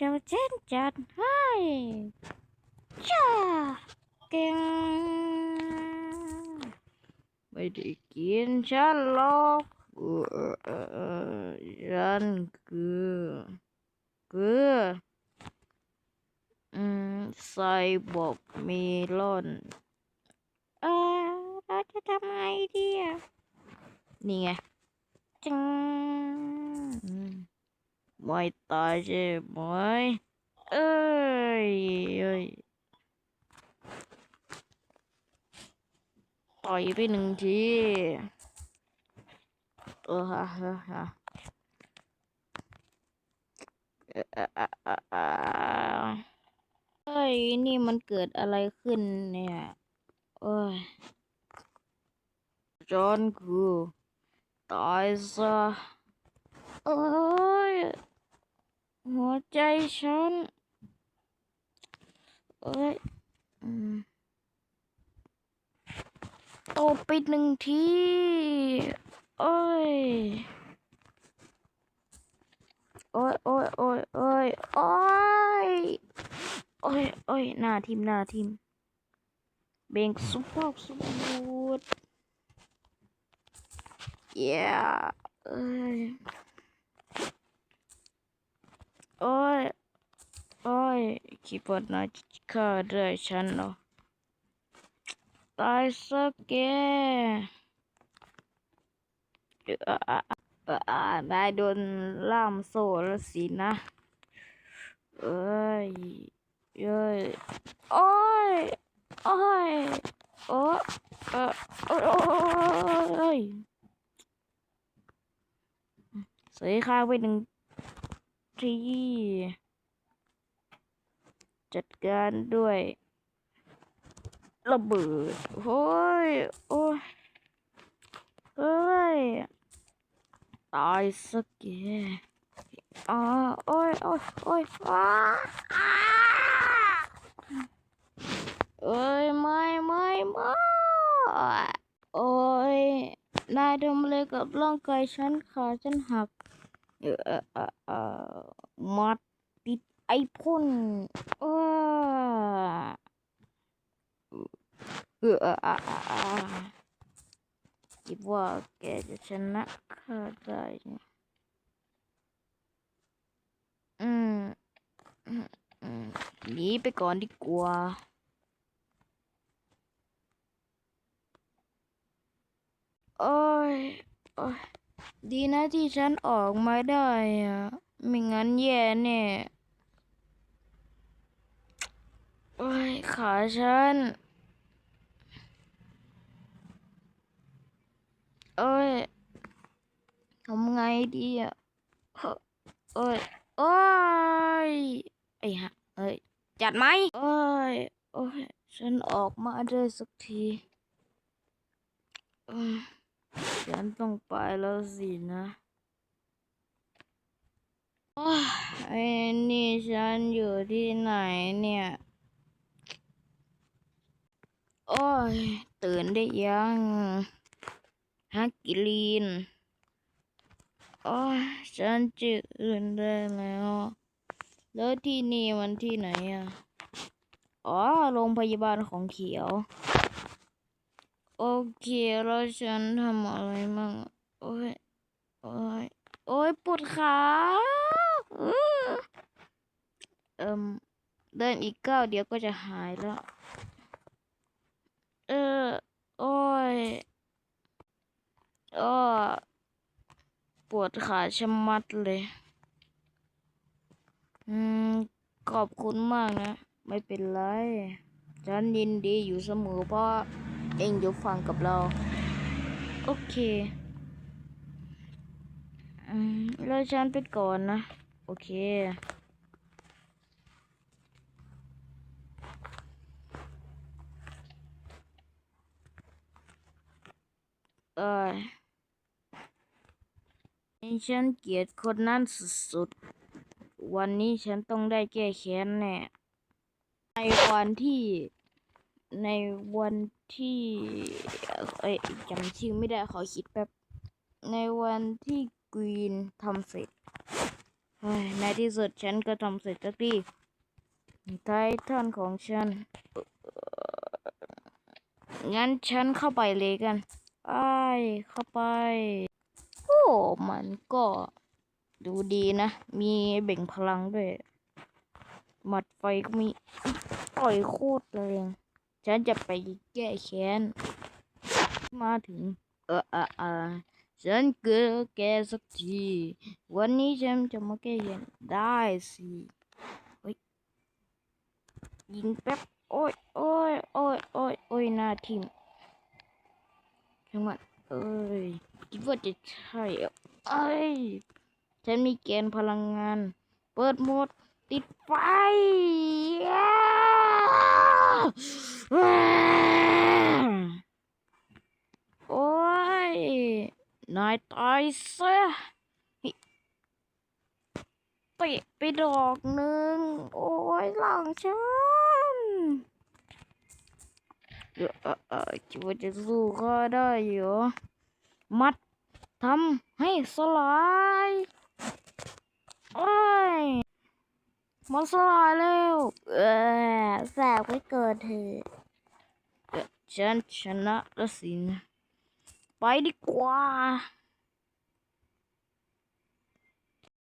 ดี๋ยวเช่นจัดให้จ้าเก่งไม่ได้กินฉันหรอกฉันคือไซบอร์กเมลอนเออเราจะทำไงดีอ่ะนี่ไงจังไม่ตายใช่ไหมเอ้ยเอ้ยต่อยไปหนึ่งทีฮะเฮ้ยนี่มันเกิดอะไรขึ้นเนี่ยโอ้ยจอห์นกูตายซะโอ้ยหัวใจฉันเอ้ยตบไปหนึ่งทีโอ้ยโอ้ยโอ้ยโอ้ยโอ้ยโอ้ยโอ้ยโอ้ยหน้าทิมเบ่งสุภาพสุบูดเย้เอ้ยโอ้ยโอ้ยคิดว่านายจะฆ่าได้ฉันเหรอตายสักแกนายโดนล่ามโซ่แล้วสินะเอ้ยเอ้ยโอ้ยโอ้ยโอ้โอ้ยเสียค่าไปหนึ่งทีจัดการด้วยระเบิดโอ้ยโอ้ยเฮ้ยตายสักแกโอ้ยโอ้ยโอ้ยเอ้ยไม่โอ้ยนายทำอะไรกับร่างกายฉันขาฉันหักมัดติดไอพ่นเอคิดว่าแกจะชนะข้าได้เนี่ยอืมหนีไปก่อนดีกว่าโอ้ยโอ้ยดีนะที่ฉันออกมาได้อะไม่งั้นแย่แน่โอ้ยขาฉันโอ้ยทำไงดีอ่ะโอ้ยโอ้ยไอ้ฮะเอ้ยจัดไหมโอ้ยโอ้ยฉันออกมาได้สักทีอืมฉันต้องไปแล้วสินะโอ้ยไอ้นี่ฉันอยู่ที่ไหนเนี่ยโอ้ยตื่นได้ยังฮักกิลีนโอ้ยฉันจะตื่นได้แล้วที่นี่มันที่ไหนอ่ะอ๋อโรงพยาบาลของเขียวโอเคแล้วฉันทำอะไรมั่งโอ้ยโอ้ยโอ้ยปวดขาอื้อเอิ่มเดินอีกก้าวเดียวก็จะหายแล้วเออโอ้ยอ้อปวดขาชะมัดเลยอืมขอบคุณมากนะไม่เป็นไรฉันยินดีอยู่เสมอเพราะเองอยู่ฟังกับเราโอเคแล้วฉันไปก่อนนะโอเคเอ้ยฉันเกลียดคนนั้นสุดๆวันนี้ฉันต้องได้แก้แค้นแน่ในวันที่ในวันที่จำชื่อไม่ได้ขอคิดแป๊บในวันที่กรีนทำเสร็จ เฮ้ยในที่สุดฉันก็ทำเสร็จสักทีไททันของฉันงั้นฉันเข้าไปเลยกันไอ้ายเข้าไปโอ้มันก็ดูดีนะมีเบ่งพลังด้วยหมัดไฟก็มีต่อยโคตรแรงฉันจะไปแก้แค้นมาถึงฉันเกิดแกสักทีวันนี้ฉันจะมาแก้แค้นได้สิเฮ้ยยิงแป๊บโอ้ยโอ้ยโอ้ยโอ้ยโอ้ยหน้าทิ่มจังหวะเอ้ยคิดว่าจะใช่เหรอเอ้ยฉันมีแกนพลังงานเปิดโหมดติดไฟอ้าวอ้าวโอ้ยนายตายซะเตะไปดอกหนึ่งโอ้ยหลังฉันคิดว่าจะสู้ข้าได้เหรอมัดทำให้สลายโอ้ยมันสลายแล้วแสบไปเกิดเถอะฉันชนะแล้วสินะไปดีกว่า